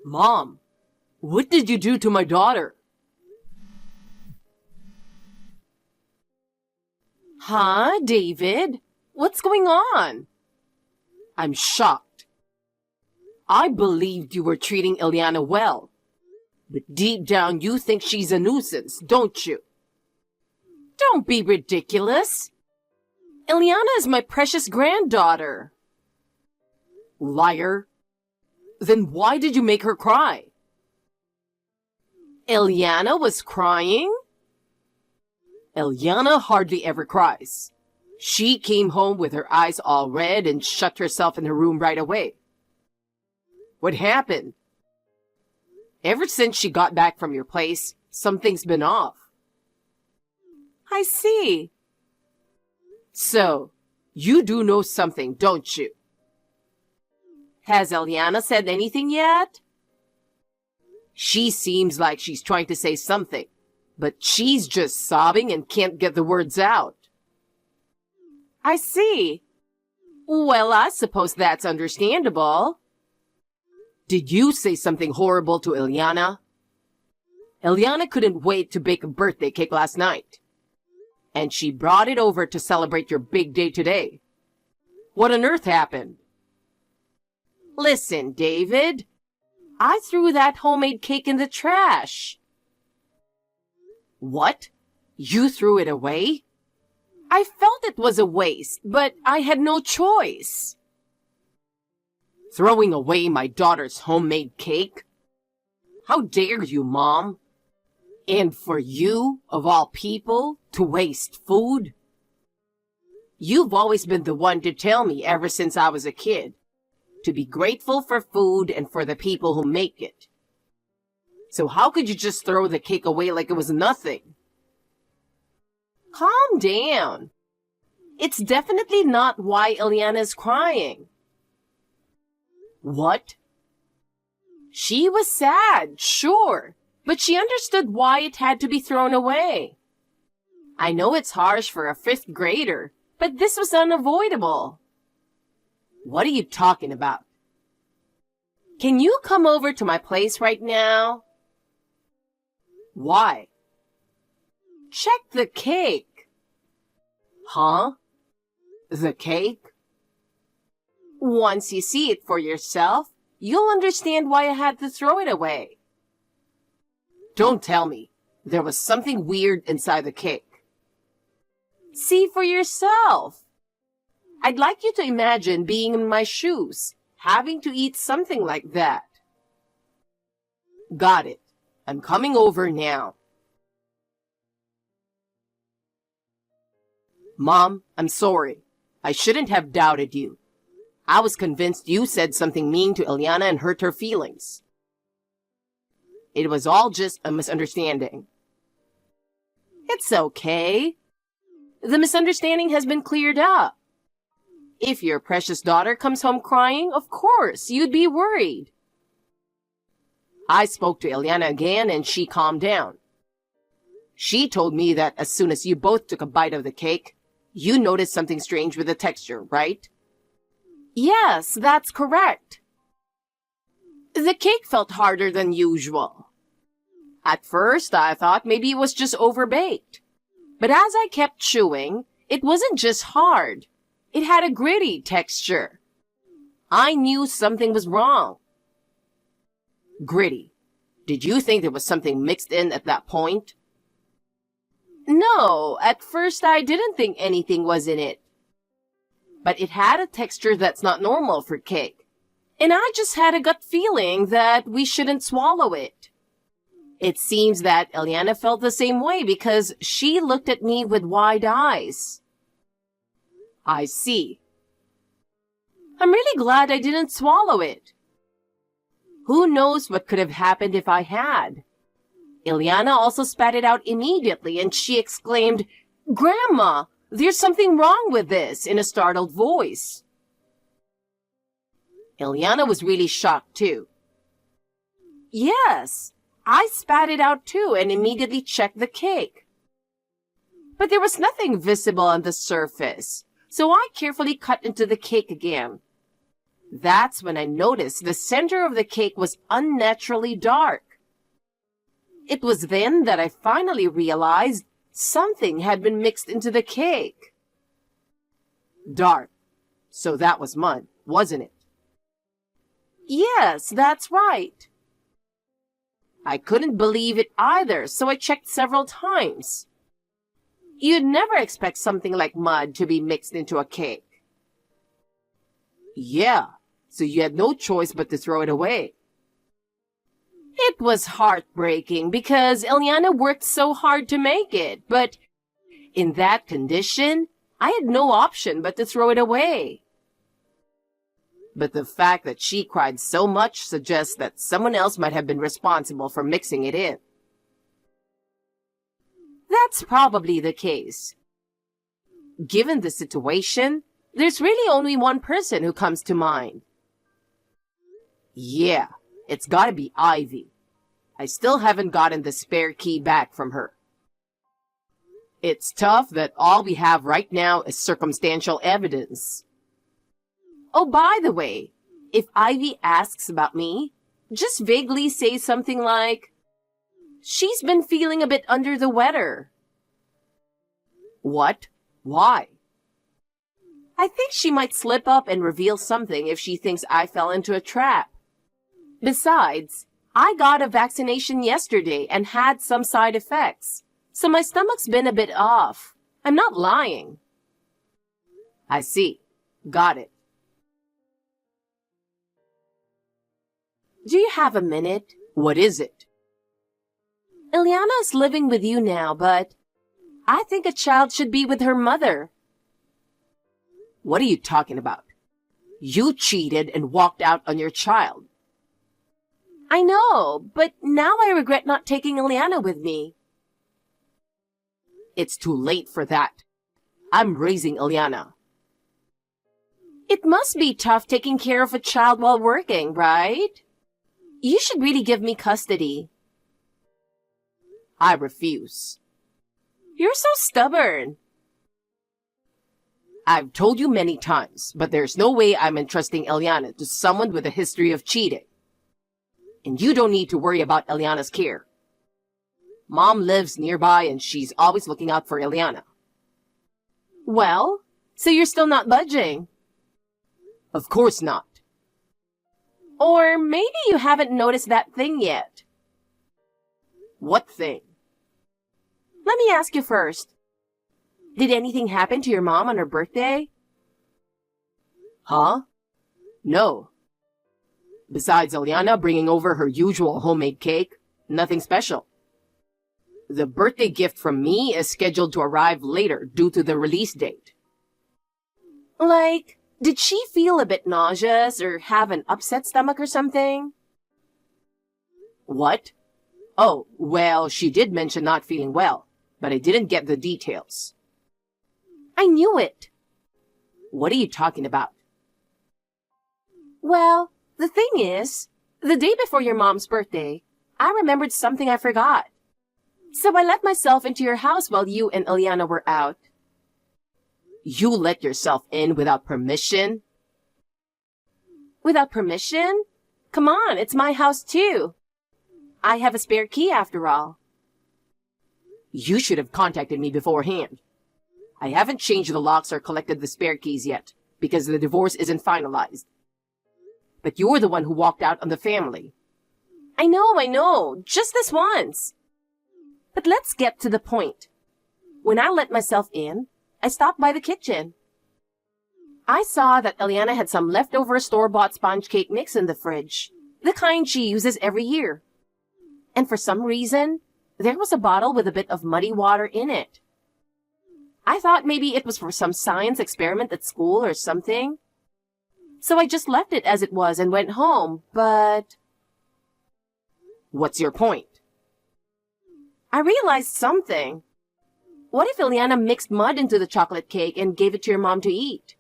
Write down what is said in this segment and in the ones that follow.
Mom, what did you do to my daughter? Huh, David? What's going on? I'm shocked. I believed you were treating Ileana well. But deep down you think she's a nuisance, don't you? Don't be ridiculous. Ileana is my precious granddaughter. Liar. Then why did you make her cry? Ileana was crying? Ileana hardly ever cries. She came home with her eyes all red and shut herself in her room right away. What happened? Ever since she got back from your place, something's been off. I see. So, you do know something, don't you? Has Ileana said anything yet? She seems like she's trying to say something, but she's just sobbing and can't get the words out. I see. Well, I suppose that's understandable. Did you say something horrible to Ileana? Ileana couldn't wait to bake a birthday cake last night. And she brought it over to celebrate your big day today. What on earth happened? Listen, David. I threw that homemade cake in the trash. What? You threw it away? I felt it was a waste, but I had no choice. Throwing away my daughter's homemade cake? How dare you, Mom? And for you, of all people, to waste food? You've always been the one to tell me ever since I was a kid to be grateful for food and for the people who make it. So how could you just throw the cake away like it was nothing? Calm down. It's definitely not why Ileana is crying. What? She was sad, sure, but she understood why it had to be thrown away. I know it's harsh for a 5th grader, but this was unavoidable. What are you talking about? Can you come over to my place right now? Why? Check the cake. Huh? The cake? Once you see it for yourself, you'll understand why I had to throw it away. Don't tell me there was something weird inside the cake. See for yourself. I'd like you to imagine being in my shoes, having to eat something like that. Got it. I'm coming over now. Mom, I'm sorry. I shouldn't have doubted you. I was convinced you said something mean to Ileana and hurt her feelings. It was all just a misunderstanding. It's okay. The misunderstanding has been cleared up. If your precious daughter comes home crying, of course, you'd be worried. I spoke to Ileana again and she calmed down. She told me that as soon as you both took a bite of the cake, you noticed something strange with the texture, right? Yes, that's correct. The cake felt harder than usual. At first, I thought maybe it was just overbaked. But as I kept chewing, it wasn't just hard. It had a gritty texture. I knew something was wrong. Gritty. Did you think there was something mixed in at that point? No, at first I didn't think anything was in it. But it had a texture that's not normal for cake. And I just had a gut feeling that we shouldn't swallow it. It seems that Ileana felt the same way because she looked at me with wide eyes. I see. I'm really glad I didn't swallow it. Who knows what could have happened if I had? Ileana also spat it out immediately and she exclaimed, "Grandma, there's something wrong with this," in a startled voice. Ileana was really shocked too. Yes, I spat it out too and immediately checked the cake. But there was nothing visible on the surface, so I carefully cut into the cake again. That's when I noticed the center of the cake was unnaturally dark. It was then that I finally realized something had been mixed into the cake. Dark. So that was mud, wasn't it? Yes, that's right. I couldn't believe it either, so I checked several times. You'd never expect something like mud to be mixed into a cake. Yeah, so you had no choice but to throw it away. It was heartbreaking because Eliana worked so hard to make it, but in that condition, I had no option but to throw it away. But the fact that she cried so much suggests that someone else might have been responsible for mixing it in. That's probably the case. Given the situation, there's really only one person who comes to mind. Yeah, it's gotta be Ivy. I still haven't gotten the spare key back from her. It's tough that all we have right now is circumstantial evidence. Oh, by the way, if Ivy asks about me, just vaguely say something like, "She's been feeling a bit under the weather." What? Why? I think she might slip up and reveal something if she thinks I fell into a trap. Besides, I got a vaccination yesterday and had some side effects, so my stomach's been a bit off. I'm not lying. I see. Got it. Do you have a minute? What is it? Eliana is living with you now, but I think a child should be with her mother. What are you talking about? You cheated and walked out on your child. I know, but now I regret not taking Eliana with me. It's too late for that. I'm raising Eliana. It must be tough taking care of a child while working, right? You should really give me custody. I refuse. You're so stubborn. I've told you many times, but there's no way I'm entrusting Eliana to someone with a history of cheating. And you don't need to worry about Eliana's care. Mom lives nearby and she's always looking out for Eliana. Well, so you're still not budging? Of course not. Or maybe you haven't noticed that thing yet. What thing? Let me ask you first. Did anything happen to your mom on her birthday? Huh? No. Besides Eliana bringing over her usual homemade cake, nothing special. The birthday gift from me is scheduled to arrive later due to the release date. Like, did she feel a bit nauseous or have an upset stomach or something? What? Oh, well, she did mention not feeling well, but I didn't get the details. I knew it. What are you talking about? Well, the thing is, the day before your mom's birthday, I remembered something I forgot. So I let myself into your house while you and Eliana were out. You let yourself in without permission? Without permission? Come on, it's my house too. I have a spare key after all. You should have contacted me beforehand. I haven't changed the locks or collected the spare keys yet, because the divorce isn't finalized. But you're the one who walked out on the family. I know, just this once. But let's get to the point. When I let myself in, I stopped by the kitchen. I saw that Eliana had some leftover store-bought sponge cake mix in the fridge, the kind she uses every year. And for some reason, there was a bottle with a bit of muddy water in it. I thought maybe it was for some science experiment at school or something. So I just left it as it was and went home, but... What's your point? I realized something. What if Eliana mixed mud into the chocolate cake and gave it to your mom to eat?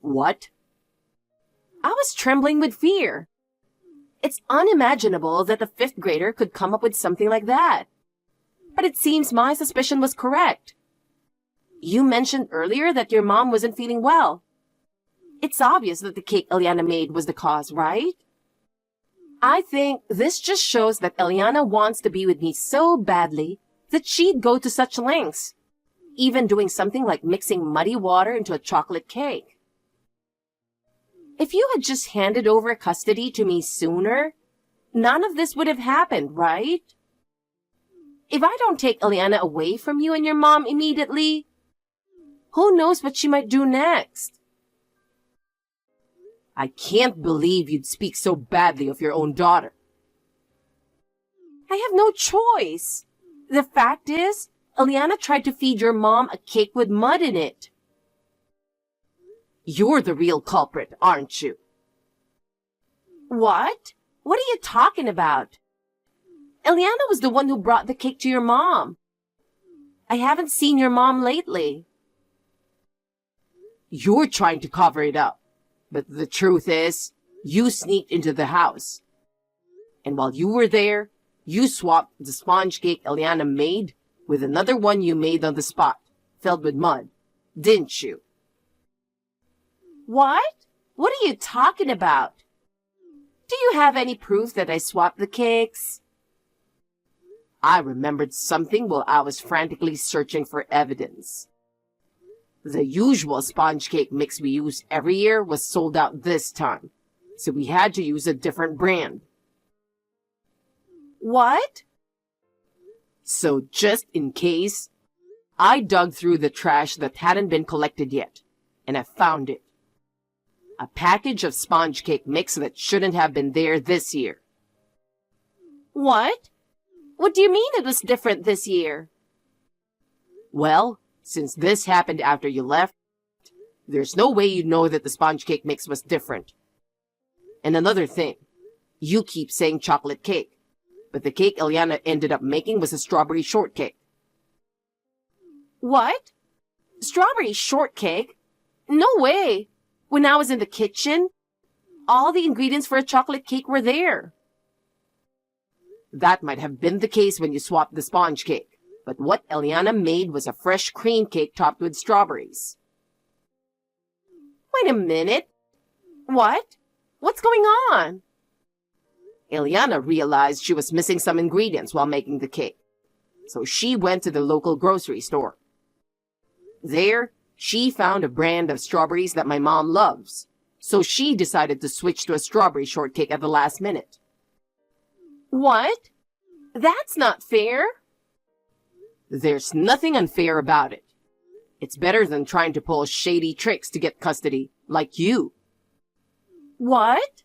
What? I was trembling with fear. It's unimaginable that a fifth grader could come up with something like that. But it seems my suspicion was correct. You mentioned earlier that your mom wasn't feeling well. It's obvious that the cake Eliana made was the cause, right? I think this just shows that Eliana wants to be with me so badly that she'd go to such lengths, even doing something like mixing muddy water into a chocolate cake. If you had just handed over custody to me sooner, none of this would have happened, right? If I don't take Eliana away from you and your mom immediately, who knows what she might do next? I can't believe you'd speak so badly of your own daughter. I have no choice. The fact is, Eliana tried to feed your mom a cake with mud in it. You're the real culprit, aren't you? What? What are you talking about? Eliana was the one who brought the cake to your mom. I haven't seen your mom lately. You're trying to cover it up, but the truth is, you sneaked into the house. And while you were there, you swapped the sponge cake Eliana made with another one you made on the spot, filled with mud, didn't you? What? What are you talking about? Do you have any proof that I swapped the cakes? I remembered something while I was frantically searching for evidence. The usual sponge cake mix we use every year was sold out this time, so we had to use a different brand. What? So just in case, I dug through the trash that hadn't been collected yet, and I found it. A package of sponge cake mix that shouldn't have been there this year. What? What do you mean it was different this year? Well, since this happened after you left, there's no way you'd know that the sponge cake mix was different. And another thing, you keep saying chocolate cake, but the cake Eliana ended up making was a strawberry shortcake. What? Strawberry shortcake? No way! When I was in the kitchen, all the ingredients for a chocolate cake were there. That might have been the case when you swapped the sponge cake, but what Eliana made was a fresh cream cake topped with strawberries. Wait a minute. What? What's going on? Eliana realized she was missing some ingredients while making the cake, so she went to the local grocery store. There, she found a brand of strawberries that my mom loves, so she decided to switch to a strawberry shortcake at the last minute. What? That's not fair. There's nothing unfair about it. It's better than trying to pull shady tricks to get custody, like you. What?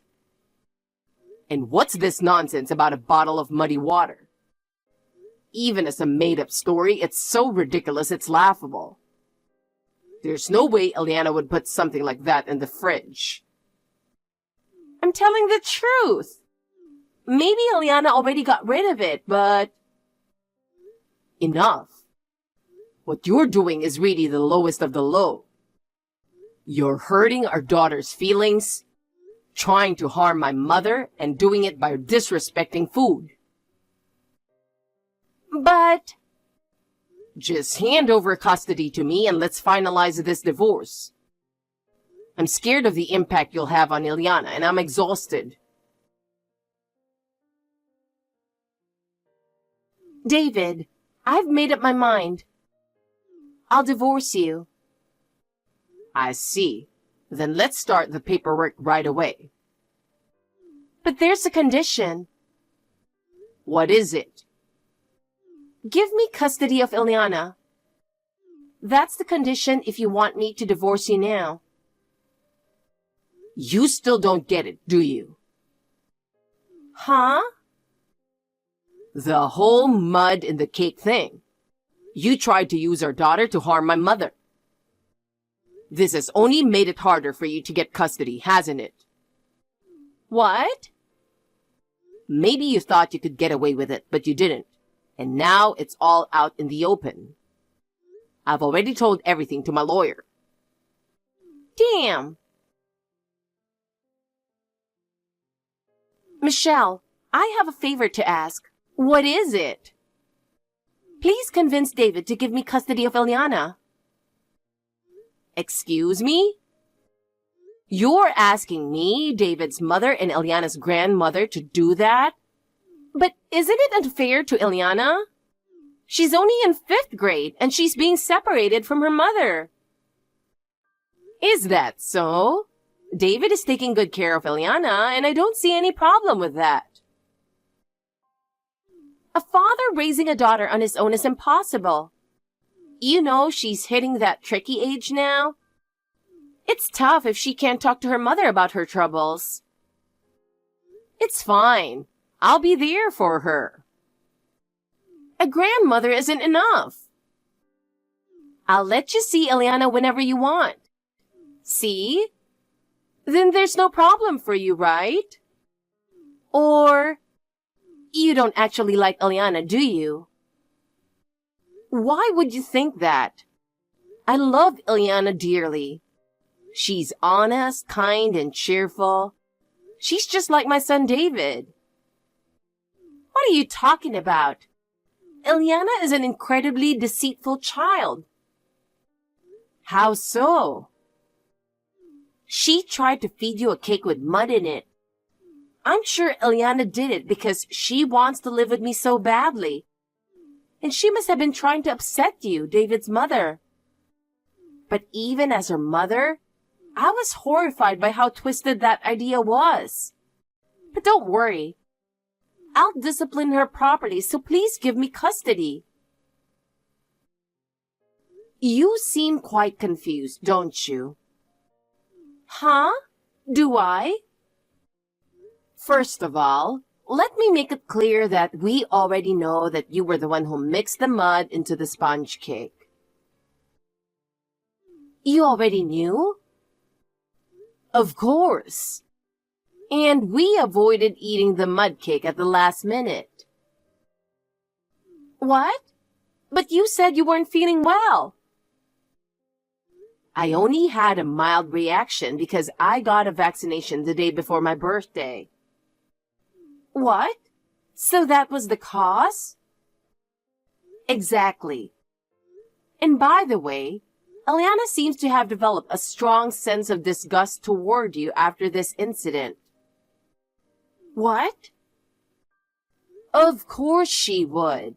And what's this nonsense about a bottle of muddy water? Even as a made-up story, it's so ridiculous it's laughable. There's no way Eliana would put something like that in the fridge. I'm telling the truth. Maybe Eliana already got rid of it, but... Enough. What you're doing is really the lowest of the low. You're hurting our daughter's feelings, trying to harm my mother, and doing it by disrespecting food. But... Just hand over custody to me and let's finalize this divorce. I'm scared of the impact you'll have on Eliana, and I'm exhausted. David, I've made up my mind. I'll divorce you. I see. Then let's start the paperwork right away. But there's a condition. What is it? Give me custody of Eliana. That's the condition if you want me to divorce you now. You still don't get it, do you? Huh? The whole mud in the cake thing. You tried to use our daughter to harm my mother. This has only made it harder for you to get custody, hasn't it? What? Maybe you thought you could get away with it, but you didn't. And now it's all out in the open. I've already told everything to my lawyer. Damn. Michelle, I have a favor to ask. What is it? Please convince David to give me custody of Eliana. Excuse me? You're asking me, David's mother and Eliana's grandmother, to do that? But isn't it unfair to Eliana? She's only in 5th grade and she's being separated from her mother. Is that so? David is taking good care of Eliana and I don't see any problem with that. A father raising a daughter on his own is impossible. You know she's hitting that tricky age now. It's tough if she can't talk to her mother about her troubles. It's fine. I'll be there for her. A grandmother isn't enough. I'll let you see Eliana whenever you want. See? Then there's no problem for you, right? Or you don't actually like Eliana, do you? Why would you think that? I love Eliana dearly. She's honest, kind, and cheerful. She's just like my son David. What are you talking about? Eliana is an incredibly deceitful child. How so? She tried to feed you a cake with mud in it. I'm sure Eliana did it because she wants to live with me so badly. And she must have been trying to upset you, David's mother. But even as her mother, I was horrified by how twisted that idea was. But don't worry. I'll discipline her properly, so please give me custody. You seem quite confused, don't you? Huh? Do I? First of all, let me make it clear that we already know that you were the one who mixed the mud into the sponge cake. You already knew? Of course. And we avoided eating the mud cake at the last minute. What? But you said you weren't feeling well. I only had a mild reaction because I got a vaccination the day before my birthday. What? So that was the cause? Exactly. And by the way, Eliana seems to have developed a strong sense of disgust toward you after this incident. What? Of course she would.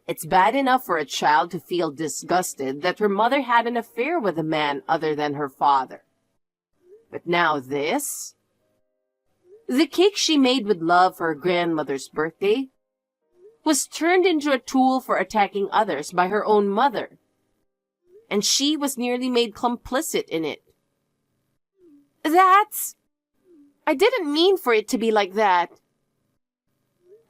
It's bad enough for a child to feel disgusted that her mother had an affair with a man other than her father. But now this? The cake she made with love for her grandmother's birthday was turned into a tool for attacking others by her own mother. And she was nearly made complicit in it. I didn't mean for it to be like that.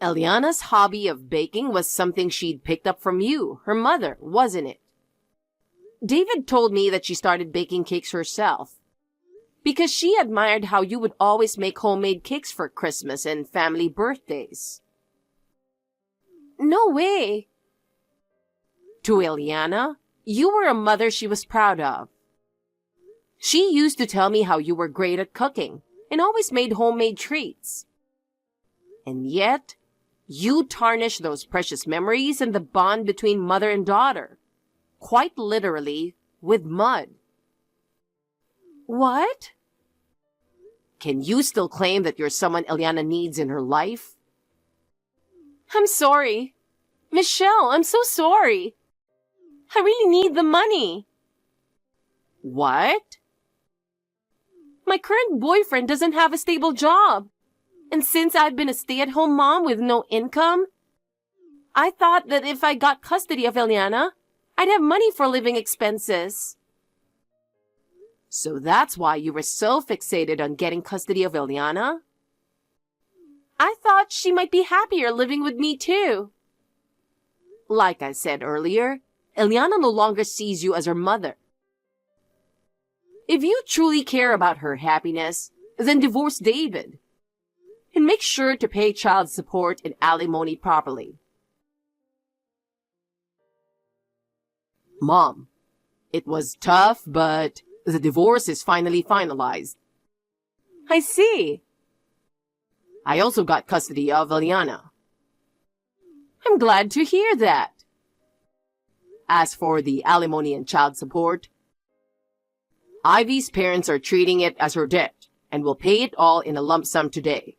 Eliana's hobby of baking was something she'd picked up from you, her mother, wasn't it? David told me that she started baking cakes herself because she admired how you would always make homemade cakes for Christmas and family birthdays. No way. To Eliana, you were a mother she was proud of. She used to tell me how you were great at cooking and always made homemade treats. And yet, you tarnish those precious memories and the bond between mother and daughter, quite literally, with mud. What? Can you still claim that you're someone Eliana needs in her life? I'm sorry. Michelle, I'm so sorry. I really need the money. What? My current boyfriend doesn't have a stable job. And since I've been a stay-at-home mom with no income, I thought that if I got custody of Eliana, I'd have money for living expenses. So that's why you were so fixated on getting custody of Eliana? I thought she might be happier living with me too. Like I said earlier, Eliana no longer sees you as her mother. If you truly care about her happiness, then divorce David. And make sure to pay child support and alimony properly. Mom, it was tough, but the divorce is finally finalized. I see. I also got custody of Eliana. I'm glad to hear that. As for the alimony and child support, Ivy's parents are treating it as her debt and will pay it all in a lump sum today.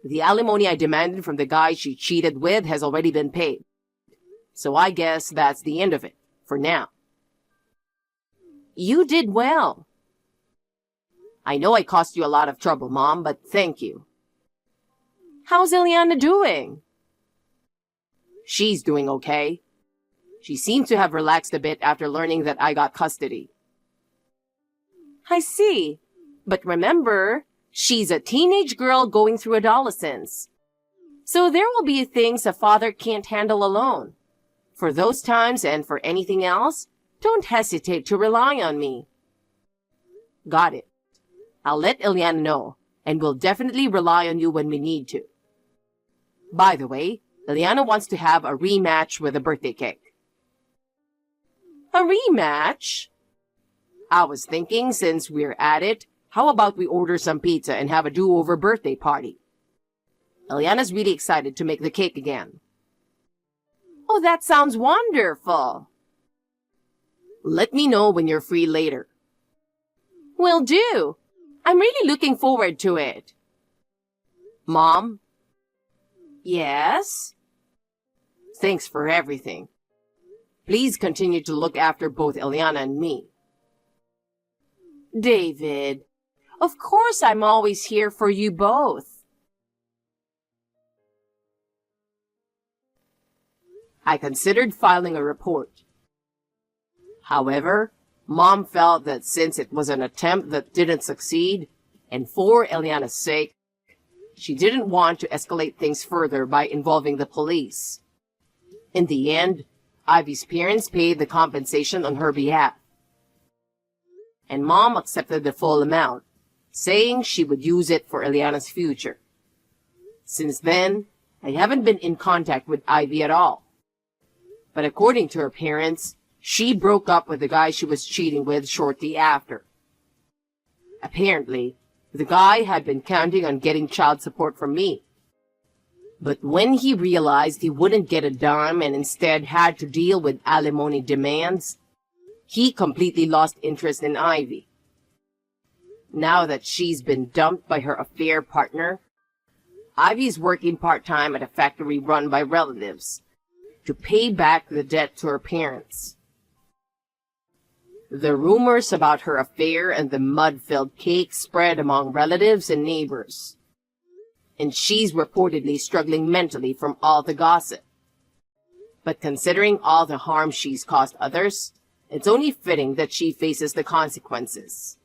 The alimony I demanded from the guy she cheated with has already been paid. So I guess that's the end of it, for now. You did well. I know I caused you a lot of trouble, Mom, but thank you. How's Ileana doing? She's doing okay. She seemed to have relaxed a bit after learning that I got custody. I see. But remember, she's a teenage girl going through adolescence. So there will be things a father can't handle alone. For those times and for anything else, don't hesitate to rely on me. Got it. I'll let Ileana know, and we'll definitely rely on you when we need to. By the way, Ileana wants to have a rematch with a birthday cake. A rematch? I was thinking, since we're at it, how about we order some pizza and have a do-over birthday party? Ileana's really excited to make the cake again. Oh, that sounds wonderful. Let me know when you're free later. Will do. I'm really looking forward to it. Mom? Yes? Thanks for everything. Please continue to look after both Ileana and me. David, of course I'm always here for you both. I considered filing a report. However, Mom felt that since it was an attempt that didn't succeed, and for Ileana's sake, she didn't want to escalate things further by involving the police. In the end, Ivy's parents paid the compensation on her behalf. And Mom accepted the full amount, saying she would use it for Ileana's future. Since then, I haven't been in contact with Ivy at all. But according to her parents, she broke up with the guy she was cheating with shortly after. Apparently, the guy had been counting on getting child support from me. But when he realized he wouldn't get a dime and instead had to deal with alimony demands, he completely lost interest in Ivy. Now that she's been dumped by her affair partner, Ivy's working part-time at a factory run by relatives to pay back the debt to her parents. The rumors about her affair and the mud-filled cake spread among relatives and neighbors. And she's reportedly struggling mentally from all the gossip. But considering all the harm she's caused others, it's only fitting that she faces the consequences.